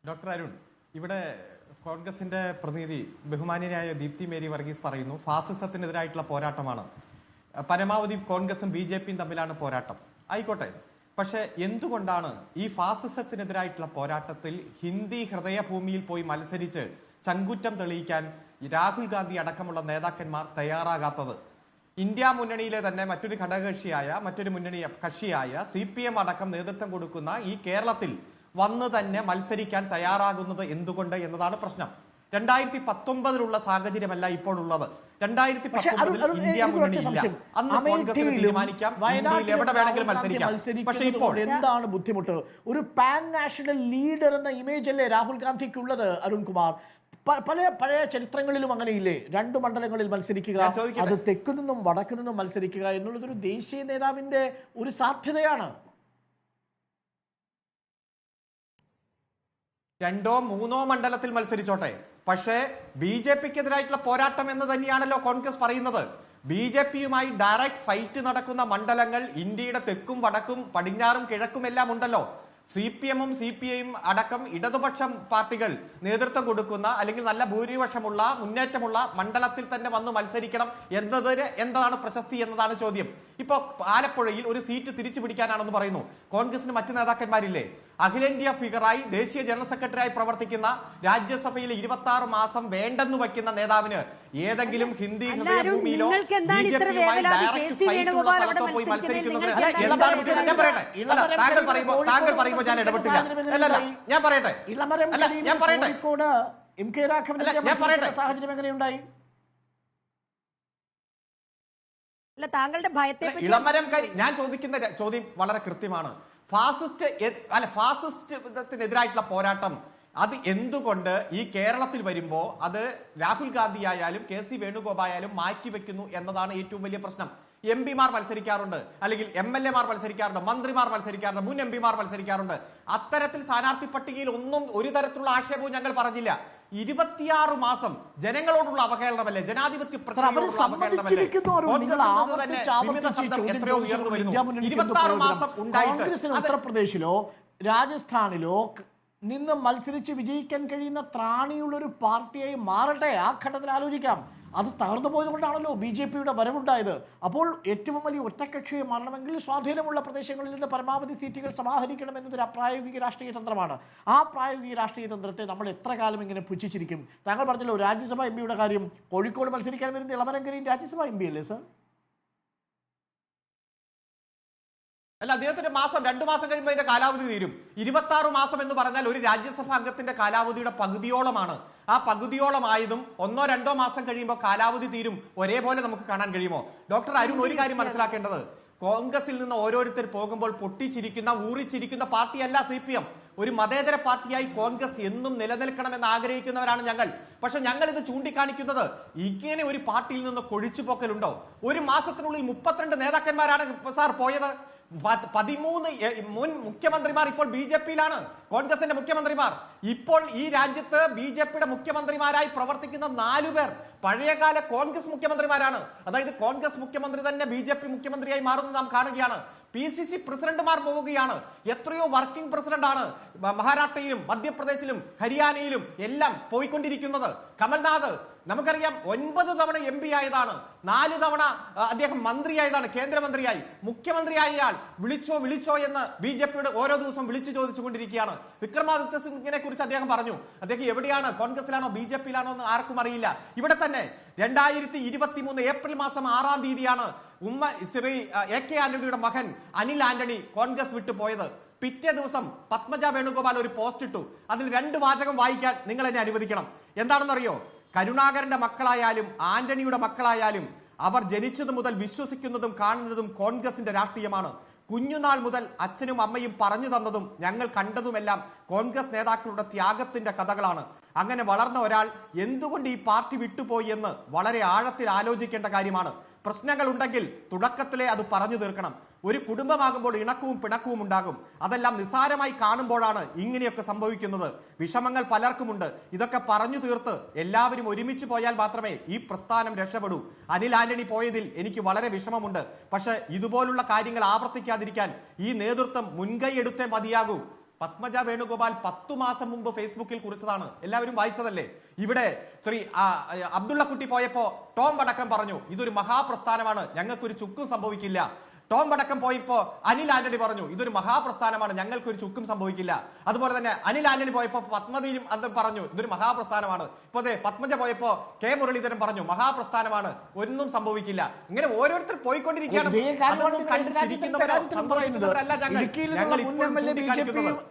Doctor Arun, ഇവിടെ കോൺഗ്രസിന്റെ പ്രതിനിധി ബഹുമാന്യനായ ദീപ്തി മേരി വർഗീസ് പറയുന്നു ഫാസിസത്തിനെതിരായിട്ടുള്ള പോരാട്ടമാണ്. പരമാവധി കോൺഗ്രസും ബി ജെ പിയും തമ്മിലാണ് പോരാട്ടം. ആയിക്കോട്ടെ, പക്ഷെ എന്തുകൊണ്ടാണ് ഈ ഫാസിസത്തിനെതിരായിട്ടുള്ള പോരാട്ടത്തിൽ ഹിന്ദി ഹൃദയഭൂമിയിൽ പോയി മത്സരിച്ച് ചങ്കുറ്റം തെളിയിക്കാൻ രാഹുൽ ഗാന്ധി അടക്കമുള്ള നേതാക്കന്മാർ തയ്യാറാകാത്തത്? ഇന്ത്യ മുന്നണിയിലെ തന്നെ മറ്റൊരു ഘടകകക്ഷിയായ മറ്റൊരു മുന്നണി കക്ഷിയായ CPM അടക്കം നേതൃത്വം കൊടുക്കുന്ന ഈ കേരളത്തിൽ വന്ന് തന്നെ മത്സരിക്കാൻ തയ്യാറാകുന്നത് എന്തുകൊണ്ട് എന്നതാണ് പ്രശ്നം. 2019 സാഹചര്യമല്ല ഇപ്പോൾ ഉള്ളത്. 2019 ഇന്ത്യ മുന്നണിയില്ല. അന്ന് കോൺഗ്രസിന് തീരുമാനിക്കാം, എവിടെ വേണമെങ്കിലും മത്സരിക്കാം. പക്ഷേ ഇപ്പോൾ എന്താണ് ബുദ്ധിമുട്ട്? ഒരു പാൻ നാഷണൽ ലീഡർ എന്ന ഇമേജ് അല്ലേ രാഹുൽ ഗാന്ധിക്കുള്ളത്? അരുൺകുമാർ, പഴയ ചരിത്രങ്ങളിലും അങ്ങനെയില്ലേ? 2 മണ്ഡലങ്ങളിൽ മത്സരിക്കുക, അത് തെക്കു നിന്നും വടക്കു നിന്നും മത്സരിക്കുക എന്നുള്ളതൊരു ദേശീയ നേതാവിന്റെ ഒരു സാധ്യതയാണ്. 2ഓ 3ഓ മണ്ഡലത്തിൽ മത്സരിച്ചോട്ടെ, പക്ഷേ BJPക്കെതിരായിട്ടുള്ള പോരാട്ടം എന്ന് തന്നെയാണല്ലോ കോൺഗ്രസ് പറയുന്നത്. BJPയുമായി ഡയറക്റ്റ് ഫൈറ്റ് നടക്കുന്ന മണ്ഡലങ്ങൾ ഇന്ത്യയുടെ തെക്കും വടക്കും പടിഞ്ഞാറും കിഴക്കും എല്ലാം ഉണ്ടല്ലോ. CPMഉം CPIയും അടക്കം ഇടതുപക്ഷ പാർട്ടികൾ നേതൃത്വം കൊടുക്കുന്ന അല്ലെങ്കിൽ നല്ല ഭൂരിപക്ഷമുള്ള മുന്നേറ്റമുള്ള മണ്ഡലത്തിൽ തന്നെ വന്ന് മത്സരിക്കണം എന്നതിന് എന്താണ് പ്രശസ്തി എന്നതാണ് ചോദ്യം. ഇപ്പൊ ആലപ്പുഴയിൽ ഒരു സീറ്റ് തിരിച്ചു പിടിക്കാനാണെന്ന് പറയുന്നു. കോൺഗ്രസിന് മറ്റു നേതാക്കന്മാരില്ലേ? അഖിലേന്ത്യാ ഫിഗറായി ദേശീയ ജനറൽ സെക്രട്ടറിയായി പ്രവർത്തിക്കുന്ന രാജ്യസഭയിൽ 26 മാസം വേണ്ടെന്ന് വയ്ക്കുന്ന നേതാവിന് ഏതെങ്കിലും ഹിന്ദി ഹൃദയഭൂമിയിലോ പോയി മത്സരിക്കുന്നത് താങ്കൾ പറയുമ്പോൾ ഞാൻ ഇടപെട്ടില്ല. ഞാൻ പറയട്ടെ. സാഹചര്യം എങ്ങനെയുണ്ടായി? താങ്കളുടെ ഭയത്തെ ഇളമരംകാരി ഞാൻ ചോദിക്കുന്ന ചോദ്യം വളരെ കൃത്യമാണ്. ഫാസിസത്തിനെതിരായിട്ടുള്ള പോരാട്ടം അത് എന്തുകൊണ്ട് ഈ കേരളത്തിൽ വരുമ്പോ അത് രാഹുൽ ഗാന്ധി ആയാലും KC വേണുഗോപാലും മാറ്റിവെക്കുന്നു എന്നതാണ് ഏറ്റവും വലിയ പ്രശ്നം. MP-മാർ മത്സരിക്കാറുണ്ട്, അല്ലെങ്കിൽ MLA-മാർ മത്സരിക്കാറുണ്ട്, മന്ത്രിമാർ മത്സരിക്കാറുണ്ട്, മുൻ MP-മാർ മത്സരിക്കാറുണ്ട്. അത്തരത്തിൽ സ്ഥാനാർത്ഥി പട്ടികയിൽ ഒന്നും ഒരു തരത്തിലുള്ള ആക്ഷേപവും ഞങ്ങൾ പറഞ്ഞില്ല. 26 മാസം ജനങ്ങളോടുള്ള അവഹേളനമല്ലേ, ജനാധിപത്യ പ്രക്രിയയോടുള്ള അവഹേളനമല്ലേ? എത്രയോ ഉയർന്നു വരുന്നു. 26 മാസം ഉണ്ടായിട്ട് ഉത്തർപ്രദേശിലോ രാജസ്ഥാനിലോ നിന്ന് മത്സരിച്ച് വിജയിക്കാൻ കഴിയുന്ന ത്രാണിയുള്ളൊരു പാർട്ടിയായി മാറട്ടെ. ആ ഘട്ടത്തിൽ ആലോചിക്കാം. അത് തകർന്നു പോയതുകൊണ്ടാണല്ലോ BJPയുടെ വരവുണ്ടായത്. അപ്പോൾ ഏറ്റവും വലിയ ഒറ്റക്കക്ഷിയെ മാറണമെങ്കിൽ സ്വാധീനമുള്ള പ്രദേശങ്ങളിൽ നിന്ന് പരമാവധി സീറ്റുകൾ സമാഹരിക്കണം എന്നതൊരു അപ്രായോഗിക രാഷ്ട്രീയ തന്ത്രമാണ്. ആ പ്രായോഗിക രാഷ്ട്രീയ തന്ത്രത്തെ നമ്മൾ എത്ര കാലം ഇങ്ങനെ പുച്ഛിച്ചിരിക്കും? താങ്കൾ പറഞ്ഞല്ലോ രാജ്യസഭ MP-യുടെ കാര്യം. കോഴിക്കോട് മത്സരിക്കാൻ വരുന്ന ഇളമരംകരിയും രാജ്യസഭ MP അല്ലേ സർ? അല്ല, അദ്ദേഹത്തിന്റെ 2 മാസം കഴിയുമ്പോൾ അതിന്റെ കാലാവധി തീരും. 26 മാസം എന്ന് പറഞ്ഞാൽ ഒരു രാജ്യസഭാ അംഗത്തിന്റെ കാലാവധിയുടെ പകുതിയോളമാണ്. ആ പകുതിയോളമായതും 1-2 മാസം കഴിയുമ്പോൾ കാലാവധി തീരും. ഒരേപോലെ നമുക്ക് കാണാൻ കഴിയുമോ? ഡോക്ടർ അരുൺ, ഒരു കാര്യം മനസ്സിലാക്കേണ്ടത്, കോൺഗ്രസിൽ നിന്ന് ഓരോരുത്തർ പോകുമ്പോൾ പൊട്ടിച്ചിരിക്കുന്ന ഊറിച്ചിരിക്കുന്ന പാർട്ടിയല്ല CPM. ഒരു മതേതര പാർട്ടിയായി കോൺഗ്രസ് എന്നും നിലനിൽക്കണമെന്ന് ആഗ്രഹിക്കുന്നവരാണ് ഞങ്ങൾ. പക്ഷെ ഞങ്ങൾ ഇത് ചൂണ്ടിക്കാണിക്കുന്നത് ഇങ്ങനെ ഒരു പാർട്ടിയിൽ നിന്ന് കൊഴിച്ചുപോക്കലുണ്ടോ? ഒരു മാസത്തിനുള്ളിൽ 32 നേതാക്കന്മാരാണ് സാർ പോയത്. 13 മുൻ മുഖ്യമന്ത്രിമാർ ഇപ്പോൾ BJPയിലാണ്, കോൺഗ്രസിന്റെ മുഖ്യമന്ത്രിമാർ. ഇപ്പോൾ ഈ രാജ്യത്ത് BJPയുടെ മുഖ്യമന്ത്രിമാരായി പ്രവർത്തിക്കുന്ന 4 പേർ പഴയകാല കോൺഗ്രസ് മുഖ്യമന്ത്രിമാരാണ്. അതായത് കോൺഗ്രസ് മുഖ്യമന്ത്രി തന്നെ BJP മുഖ്യമന്ത്രിയായി മാറുന്നത് നാം കാണുകയാണ്. PCC പ്രസിഡന്റുമാർ പോവുകയാണ്. എത്രയോ വർക്കിംഗ് പ്രസിഡന്റ് ആണ് മഹാരാഷ്ട്രയിലും മധ്യപ്രദേശിലും ഹരിയാനയിലും എല്ലാം പോയിക്കൊണ്ടിരിക്കുന്നത്. കമൽനാഥ് നമുക്കറിയാം 9 തവണ MP ആയതാണ്, 4 തവണ അദ്ദേഹം മന്ത്രിയായതാണ്, കേന്ദ്രമന്ത്രിയായി. മുഖ്യമന്ത്രിയായ വിളിച്ചോ എന്ന് BJPയുടെ ഓരോ ദിവസം വിളിച്ചു ചോദിച്ചുകൊണ്ടിരിക്കുകയാണ്. വിക്രമാദിത്യ സിംഗിനെ കുറിച്ച് അദ്ദേഹം പറഞ്ഞു. അദ്ദേഹം എവിടെയാണ്, കോൺഗ്രസിലാണോ BJPയിലാണോ എന്ന് ആർക്കും അറിയില്ല. ഇവിടെ തന്നെ 2023 ഏപ്രിൽ മാസം 6-ാം തീയതിയാണ് ശ്രീ AK ആന്റണിയുടെ മകൻ അനിൽ ആന്റണി കോൺഗ്രസ് വിട്ടു പോയത്. പിറ്റേ ദിവസം പത്മജ വേണുഗോപാൽ ഒരു പോസ്റ്റ് ഇട്ടു. അതിൽ 2 വാചകം വായിക്കാൻ നിങ്ങൾ എന്നെ അനുവദിക്കണം. എന്താണെന്നറിയോ? കരുണാകരന്റെ മക്കളായാലും ആന്റണിയുടെ മക്കളായാലും അവർ ജനിച്ചത് മുതൽ വിശ്വസിക്കുന്നതും കാണുന്നതും കോൺഗ്രസിന്റെ രാഷ്ട്രീയമാണ്. കുഞ്ഞുനാൾ മുതൽ അച്ഛനും അമ്മയും പറഞ്ഞു തന്നതും ഞങ്ങൾ കണ്ടതുമെല്ലാം കോൺഗ്രസ് നേതാക്കളുടെ ത്യാഗത്തിന്റെ കഥകളാണ്. അങ്ങനെ വളർന്ന ഒരാൾ എന്തുകൊണ്ട് ഈ പാർട്ടി വിട്ടുപോയി എന്ന് വളരെ ആഴത്തിൽ ആലോചിക്കേണ്ട കാര്യമാണ്. പ്രശ്നങ്ങൾ ഉണ്ടെങ്കിൽ തുടക്കത്തിലെ അത് പറഞ്ഞു തീർക്കണം. ഒരു കുടുംബമാകുമ്പോൾ ഇണക്കവും പിണക്കവും ഉണ്ടാകും. അതെല്ലാം നിസ്സാരമായി കാണുമ്പോഴാണ് ഇങ്ങനെയൊക്കെ സംഭവിക്കുന്നത്. വിഷമങ്ങൾ പലർക്കുമുണ്ട്. ഇതൊക്കെ പറഞ്ഞു തീർത്ത് എല്ലാവരും ഒരുമിച്ച് പോയാൽ മാത്രമേ ഈ പ്രസ്ഥാനം രക്ഷപ്പെടൂ. അനിൽ ആന്റണി പോയതിൽ എനിക്ക് വളരെ വിഷമമുണ്ട്. പക്ഷെ ഇതുപോലുള്ള കാര്യങ്ങൾ ആവർത്തിക്കാതിരിക്കാൻ ഈ നേതൃത്വം മുൻകൈ എടുത്തേ മതിയാകൂ. പത്മജ വേണുഗോപാൽ 10 മാസം മുമ്പ് ഫേസ്ബുക്കിൽ കുറിച്ചതാണ്. എല്ലാവരും വായിച്ചതല്ലേ? ഇവിടെ ശ്രീ അബ്ദുള്ളക്കുട്ടി പോയപ്പോ ടോം വടക്കം പറഞ്ഞു ഇതൊരു മഹാപ്രസ്ഥാനമാണ്, ഞങ്ങൾക്കൊരു ചുക്കും സംഭവിക്കില്ല. ടോം വടക്കം പോയപ്പോ അനിൽ ആന്റണി പറഞ്ഞു ഇതൊരു മഹാപ്രസ്ഥാനമാണ്, ഞങ്ങൾക്കൊരു ചുക്കും സംഭവിക്കില്ല. അതുപോലെ തന്നെ അനിൽ ആന്റണി പോയപ്പോ പത്മതിയും അത് പറഞ്ഞു ഇതൊരു മഹാപ്രസ്ഥാനമാണ്. ഇപ്പൊ അതെ പത്മജ പോയപ്പോ കെ മുരളീധരൻ പറഞ്ഞു മഹാപ്രസ്ഥാനമാണ്, ഒന്നും സംഭവിക്കില്ല. ഇങ്ങനെ ഓരോരുത്തർ പോയിക്കൊണ്ടിരിക്കുകയാണ്.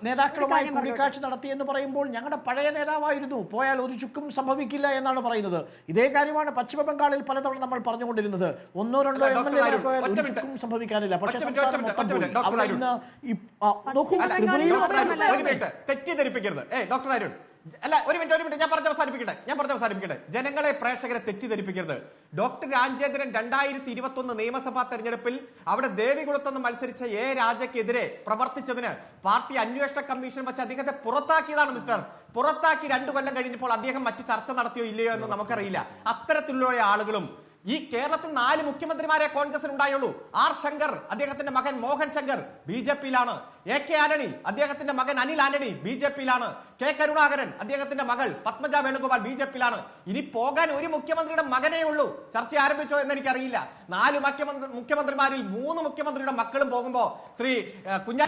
നേതാക്കളുമായി കൂടിക്കാഴ്ച നടത്തിയെന്ന് പറയുമ്പോൾ ഞങ്ങളുടെ പഴയ നേതാവായിരുന്നു, പോയാൽ ഒരു ചുക്കും സംഭവിക്കില്ല എന്നാണ് പറയുന്നത്. ഇതേ കാര്യമാണ് പശ്ചിമ ബംഗാളിൽ പലതവണ നമ്മൾ പറഞ്ഞുകൊണ്ടിരുന്നത്. ഒന്നോ രണ്ടോ MLA പോയാൽ ഒരു ചുക്കും സംഭവിക്കില്ല. പക്ഷേ തെറ്റിദ്ധരിപ്പിക്കരുത്. ഡോക്ടർ അരുൺ, അല്ല ഒരു മിനിറ്റ് ഞാൻ പറഞ്ഞ് അവസാനിപ്പിക്കട്ടെ. ജനങ്ങളെ, പ്രേക്ഷകരെ തെറ്റിദ്ധരിപ്പിക്കരുത്. ഡോക്ടർ രാജേന്ദ്രൻ 2021 നിയമസഭാ തെരഞ്ഞെടുപ്പിൽ അവിടെ ദേവികുളത്തുനിന്ന് മത്സരിച്ച രാജയ്ക്കെതിരെ പ്രവർത്തിച്ചതിന് പാർട്ടി അന്വേഷണ കമ്മീഷൻ വെച്ച് അദ്ദേഹത്തെ പുറത്താക്കിയതാണ് മിസ്റ്റർ. പുറത്താക്കി 2 കൊല്ലം കഴിഞ്ഞപ്പോൾ അദ്ദേഹം മറ്റ് ചർച്ച നടത്തിയോ ഇല്ലയോ എന്ന് നമുക്കറിയില്ല. അത്തരത്തിലുള്ള ആളുകളും ഈ കേരളത്തിൽ 4 മുഖ്യമന്ത്രിമാരെ കോൺഗ്രസിന് ഉണ്ടായുള്ളൂ. ആർ ശങ്കർ, അദ്ദേഹത്തിന്റെ മകൻ മോഹൻ ശങ്കർ BJP-യിലാണ്. AK ആന്റണി, അദ്ദേഹത്തിന്റെ മകൻ അനിൽ ആന്റണി BJP-യിലാണ്. K കരുണാകരൻ, അദ്ദേഹത്തിന്റെ മകൾ പത്മജ വേണുഗോപാൽ BJP-യിലാണ്. ഇനി പോകാൻ ഒരു മുഖ്യമന്ത്രിയുടെ മകനേ ഉള്ളൂ. ചർച്ച ആരംഭിച്ചോ എന്ന് എനിക്കറിയില്ല. 4 മുഖ്യമന്ത്രിമാരിൽ 3 മുഖ്യമന്ത്രിയുടെ മക്കളും പോകുമ്പോ ശ്രീ കുഞ്ഞാ